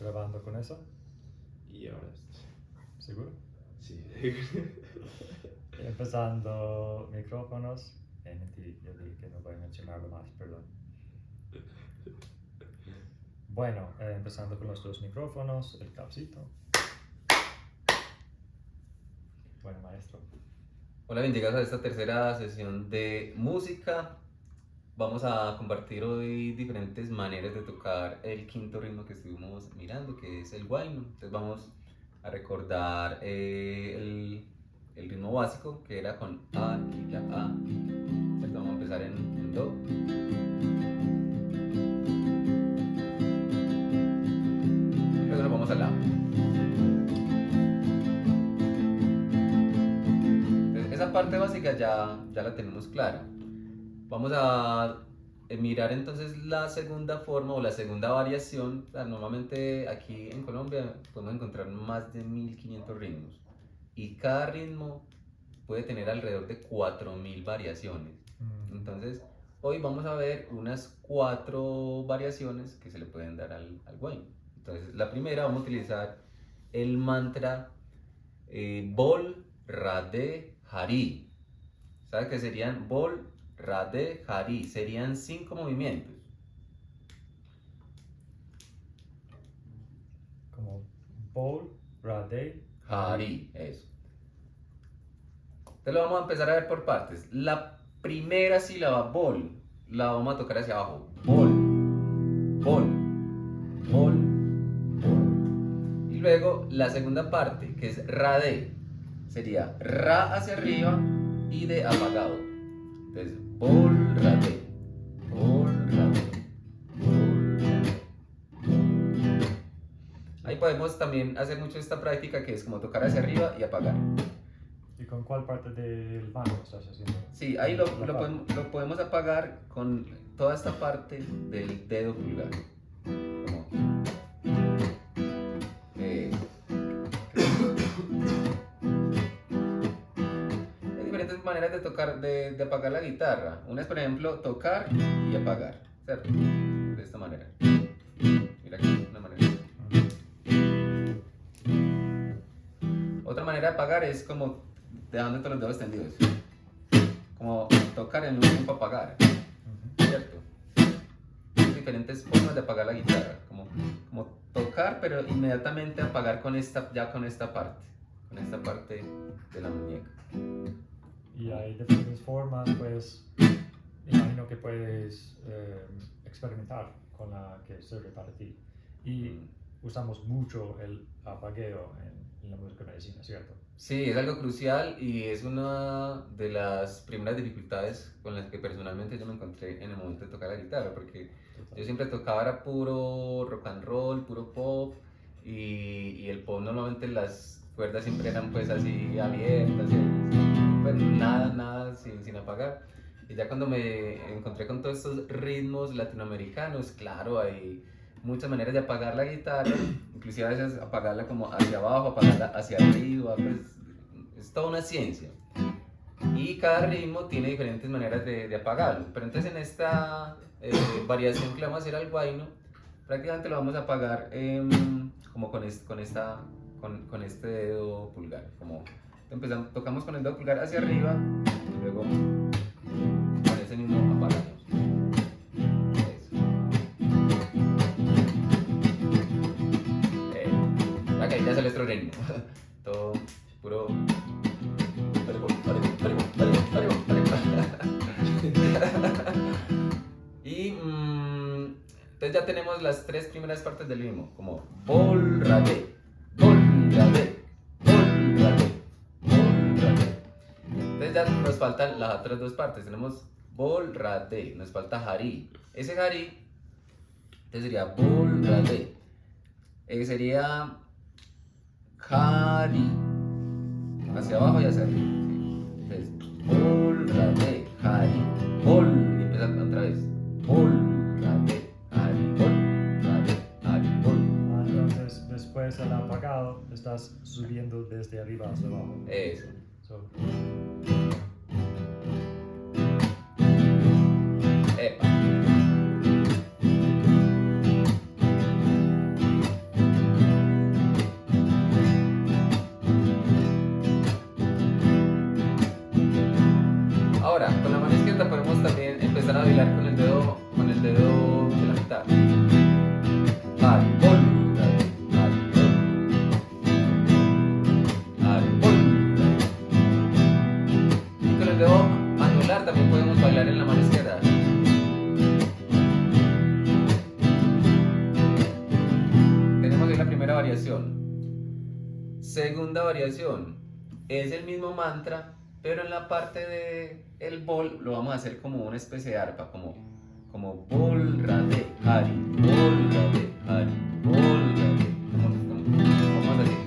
grabando con eso? Y ahora ¿Seguro? sí. Empezando micrófonos. Mentí, yo dije que no voy a mencionarlo más, perdón. Bueno, empezando con los dos micrófonos, el capcito. Bueno, maestro. Hola, bien llegados a esta tercera sesión de música. Vamos a compartir hoy diferentes maneras de tocar el quinto ritmo que estuvimos mirando, que es el huayno. Entonces vamos a recordar el ritmo básico, que era con A y la A. Entonces vamos a empezar en Do. Y luego nos vamos a La. Entonces esa parte básica ya la tenemos clara. Vamos a mirar entonces la segunda forma o la segunda variación. O sea, normalmente aquí en Colombia podemos encontrar más de 1500 ritmos y cada ritmo puede tener alrededor de 4000 variaciones. Entonces hoy vamos a ver unas 4 variaciones que se le pueden dar al huayno. Entonces la primera vamos a utilizar el mantra Bol, Rade, Hari. ¿Sabes qué serían Bol, Rade, Hari? Serían 5 movimientos. Como Bol, Rade, Hari, eso. Entonces lo vamos a empezar a ver por partes. La primera sílaba, Bol, la vamos a tocar hacia abajo. Bol, Bol, Bol, Bol. Y luego la segunda parte, que es Rade, sería Ra hacia arriba y de apagado. Entonces, Bol, Rade, Bol, Rade, Bol, Rade. Ahí podemos también hacer mucho esta práctica que es como tocar hacia arriba y apagar. ¿Y con cuál parte del banjo estás haciendo? Sí, ahí lo podemos apagar con toda esta parte del dedo pulgar. Como... Hay diferentes maneras de tocar, de apagar la guitarra. Una es, por ejemplo, tocar y apagar, ¿cierto? De esta manera. Mira aquí, una manera. Otra manera de apagar es como dejando todos los dedos extendidos. Como tocar en un tiempo apagar, ¿cierto? Hay diferentes formas de apagar la guitarra. Como tocar, pero inmediatamente apagar con esta parte de la muñeca. Y hay diferentes formas, pues imagino que puedes experimentar con la que sirve para ti. Y usamos mucho el apagueo en la música medicina, ¿cierto? Sí, es algo crucial y es una de las primeras dificultades con las que personalmente yo me encontré en el momento de tocar la guitarra, porque yo siempre tocaba era puro rock and roll, puro pop, y el pop normalmente las cuerdas siempre eran pues así abiertas, pues nada sin apagar. Y ya cuando me encontré con todos estos ritmos latinoamericanos, claro, hay muchas maneras de apagar la guitarra, inclusive a veces apagarla como hacia abajo, apagarla hacia arriba, pues es toda una ciencia. Y cada ritmo tiene diferentes maneras de apagarlo. Pero entonces en esta variación que le vamos a hacer al huayno, prácticamente lo vamos a apagar como con este dedo pulgar. Como tocamos con el dedo pulgar hacia arriba, y luego con ese mismo apagamos. Ahí ya sale nuestro ritmo. Todo puro. Y entonces ya tenemos las 3 primeras partes del ritmo, como Bol, Rade, Bol, Rade, Bol, Rade, Bol, Rade. Entonces ya nos faltan las otras 2 partes. Tenemos Bol, Rade, nos falta Hari. Ese Hari, entonces sería Bol, Rade. Sería Hari, hacia abajo y hacia arriba. Entonces, Bol, Rade, Hari, Bol, y empieza otra vez. Bol, Rade, Hari, Bol, Rade, Hari, Bol. Entonces, después del apagado, estás subiendo desde arriba hacia abajo. Eso. Epa. variación. Segunda variación. Es el mismo mantra, pero en la parte de el bol lo vamos a hacer como una especie de arpa, como bol, rade, hari, bol, rade, hari, bol, rade. Vamos a decir.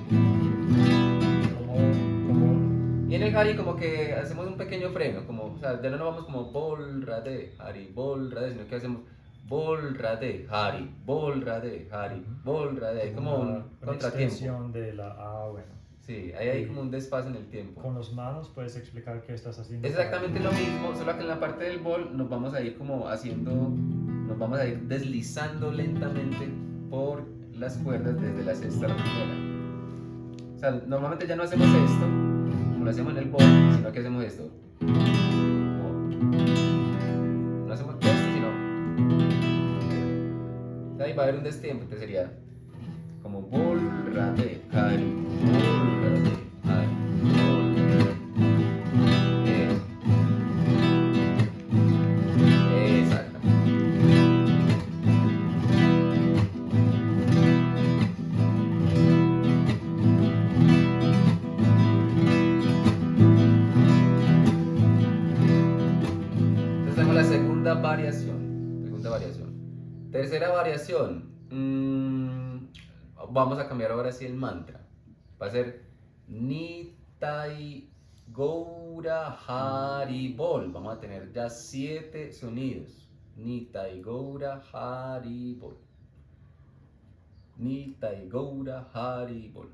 Y en el hari como que hacemos un pequeño freno, o sea, ya no nos vamos como bol, rade, hari, bol, rade, sino que hacemos bol, rade, hari, bol, rade, hari, bol, rade, hay como un contratiempo. Extensión de la A, bueno. Sí, ahí hay como un desfase en el tiempo. Con las manos puedes explicar qué estás haciendo. Es exactamente lo mismo, solo que en la parte del bol nos vamos a ir como nos vamos a ir deslizando lentamente por las cuerdas desde la sexta a la primera. O sea, normalmente ya no hacemos esto, como lo hacemos en el bol, sino que hacemos esto. No hacemos esto, sino... Ahí va a haber un destiempo, entonces sería como bol, rade, hari, bol, rade, hari, bol, rade. Exactamente. Entonces tenemos la segunda variación. Tercera variación. Vamos a cambiar ahora sí el mantra. Va a ser Nitai Goura Hari Bol. Vamos a tener ya 7 sonidos. Nitai Goura Hari Bol. Nitai Goura Hari Bol.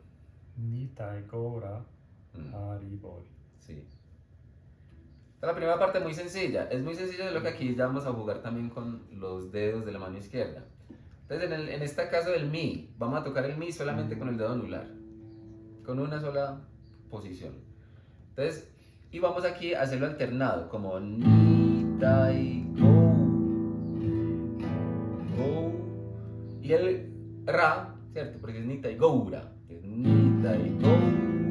Nitai Goura Hari Bol. Sí. La primera parte es muy sencilla. Es muy sencilla de lo que aquí ya vamos a jugar también con los dedos de la mano izquierda. Entonces en este caso del mi, vamos a tocar el mi solamente con el dedo anular, con una sola posición. Entonces, y vamos aquí a hacerlo alternado, como ni, tai, go, go, y el ra, ¿cierto? Porque es ni, tai, go, ra, es ni, tai, go,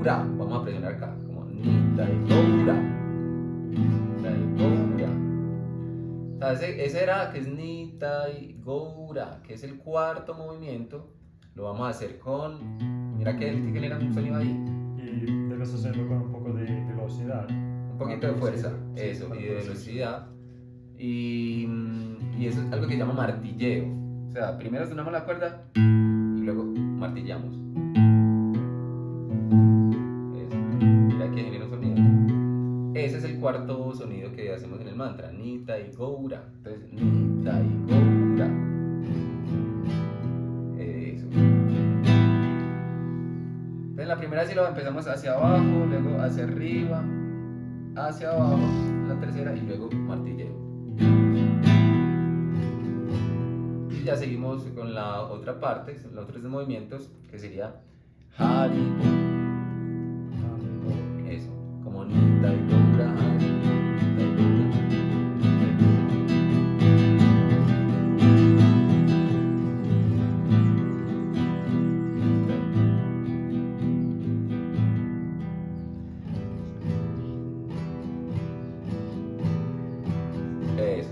ra. Vamos a presionar acá, como ni, tai, go, ra, tai, go, ra. O sea, ese era que es Nitai Goura, que es el cuarto movimiento. Lo vamos a hacer con. Mira que él genera un sonido ahí. Y debes hacerlo con un poco de velocidad. Un poquito de fuerza, Sí, eso, y de velocidad. Y eso es algo que se llama martilleo. O sea, primero sonamos la cuerda y luego martillamos. Eso. Mira que genera un sonido. Ese es el cuarto sonido que hacemos en el mantra, Nitai Goura. Entonces, Nitai Goura. Eso. Entonces, la primera sílaba empezamos hacia abajo, luego hacia arriba, hacia abajo, la tercera y luego martilleo. Y ya seguimos con la otra parte, los otros movimientos, que sería Hari. Eso, como Nitai Goura, Hari, Nitai Goura. Eso.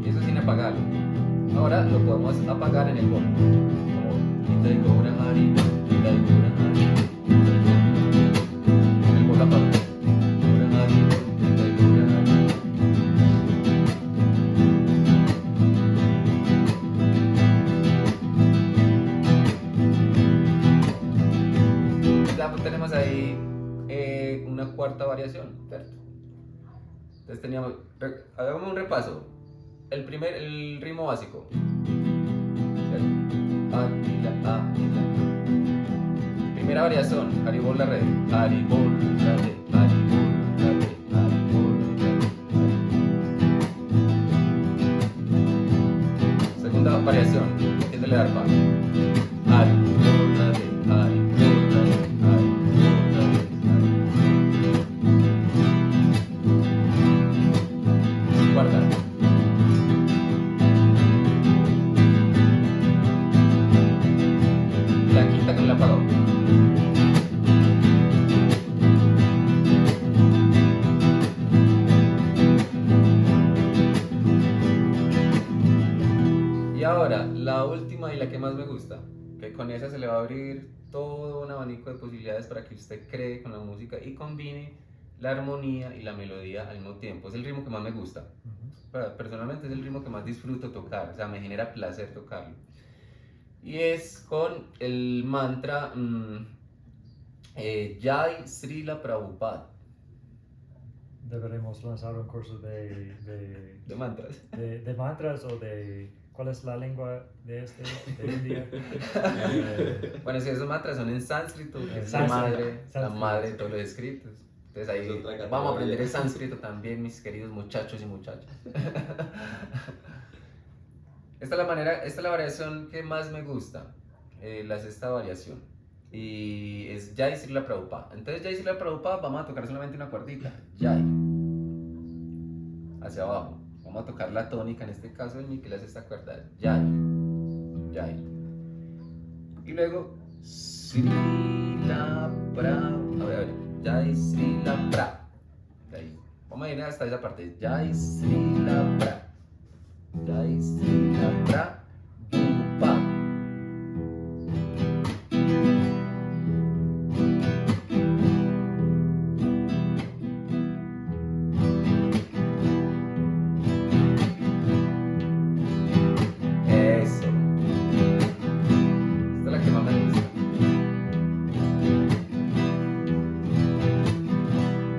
Eso sin apagarlo. Ahora lo podemos apagar en el bol. Como Nitai Goura, Hari, Nitai Goura, Hari. En el bol apago. Goura, Hari, Nitai Goura, Hari. Ya pues tenemos ahí una cuarta variación, ¿cierto? Entonces teníamos, hagamos un repaso. El ritmo básico, ¿cierto? A y la, A y la. Primera variación, Haribol la red, Haribol la red, Haribol la red, Haribol la red. Segunda variación, entiéndele la arpa. Haribol la red, Haribol la red, Haribol la red, Haribol. Cuarta. La quinta con el apagón. Y ahora, la última y la que más me gusta, que con esa se le va a abrir todo un abanico de posibilidades para que usted cree con la música y combine la armonía y la melodía al mismo tiempo. Es el ritmo que más me gusta. Personalmente es el ritmo que más disfruto tocar, o sea, me genera placer tocarlo. Y es con el mantra Jai Srila Prabhupada. Deberemos lanzar un curso De mantras. de mantras o de... ¿Cuál es la lengua de de India? Bueno, si esos mantras son en sánscrito, que es Sánscrito. la madre de todos los escritos. Entonces ahí Es otra categoría. vamos a aprender el sánscrito también, mis queridos muchachos y muchachas. Esta es la variación que más me gusta, la sexta variación. Y es Jai Srila Prabhupada. Entonces Jai Srila Prabhupada vamos a tocar solamente una cuerdita, Jai, hacia abajo. Vamos a tocar la tónica, en este caso el mi, que le hace esta cuerda, Jai, Jai. Y luego Srila Prabhupada, a ver, Jai Srila Prabhupada. Vamos a ir hasta esa parte, Jai Srila Prabhupada. Jai Srila Prabhupada. Eso. Esta es la que más me gusta.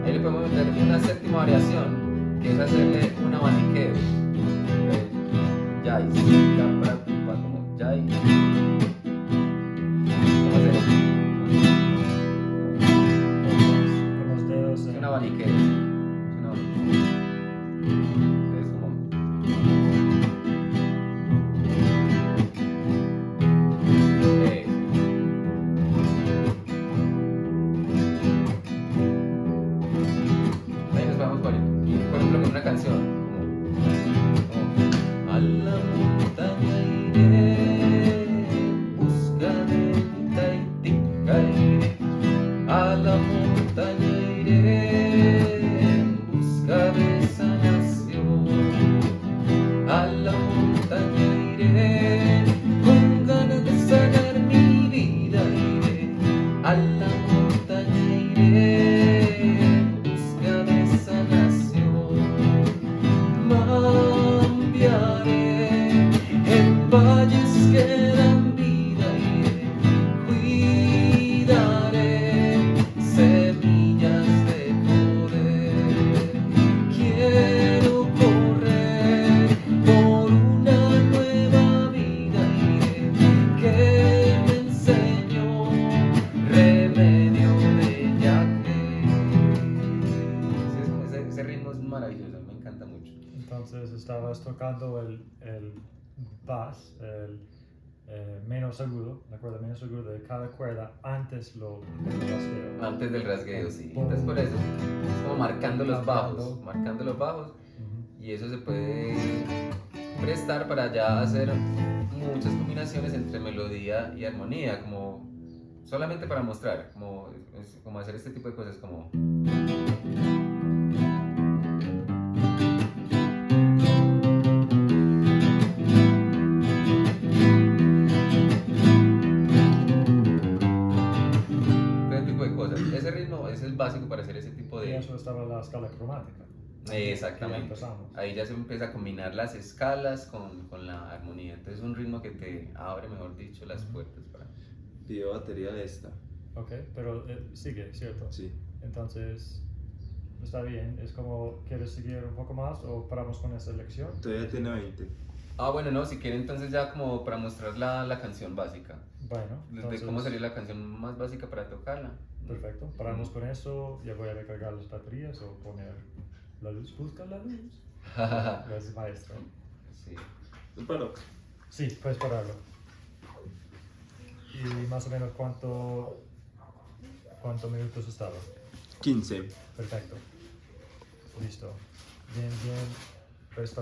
Ahí le podemos meter una séptima variación, que es hacerle un abaniqueo. Jai Srila Prabhupada, como Jai. Vamos a hacer eso. Con los dedos. Es un abaniqueo. Es un abaniqueo. Entonces, como. Ahí nos vamos poniendo. Y por ejemplo, con una canción. Como, a la montaña iré, en busca de mi Taitika iré. A la montaña iré, en busca de sanación. A la montaña iré, con ganas de sanar mi vida iré. A la montaña iré, en busca de sanación. Cambiaré en valles que dan vida iré. Cuidaré semillas de poder. Quiero correr por una nueva vida iré, que me enseñó remedio de yaque. Ese ritmo es maravilloso, me encanta mucho. Entonces estabas tocando el bass, el menos agudo, la cuerda menos aguda de cada cuerda antes del rasgueo. Antes del rasgueo, sí. Entonces por eso es como marcando los bajos, Ujú. y eso se puede prestar para ya hacer muchas combinaciones entre melodía y armonía, como solamente para mostrar, como hacer este tipo de cosas, como. Ese tipo de cosas. Ese ritmo es el básico para hacer ese tipo Y de. eso estaba la escala cromática. Exactamente. Ya empezamos. Ahí ya se empieza a combinar las escalas con la armonía. Entonces es un ritmo que te abre, mejor dicho, las puertas para. Pidió batería de esta. Ok, pero sigue, ¿cierto? Sí. Entonces, está bien. Es como, ¿quieres seguir un poco más o paramos con esa lección? Todavía tiene 20. Ah, bueno, no, si quiere entonces ya como para mostrar la canción básica. Bueno, De entonces, cómo sería la canción más básica para tocarla. perfecto. Paramos con eso. Ya voy a recargar las baterías o poner la luz. Busca la luz. Gracias, maestro. Sí. ¿Tú paró? Sí, puedes pararlo. ¿Y más o menos cuántos minutos estaba? 15. Perfecto. Listo. Bien, bien. Pues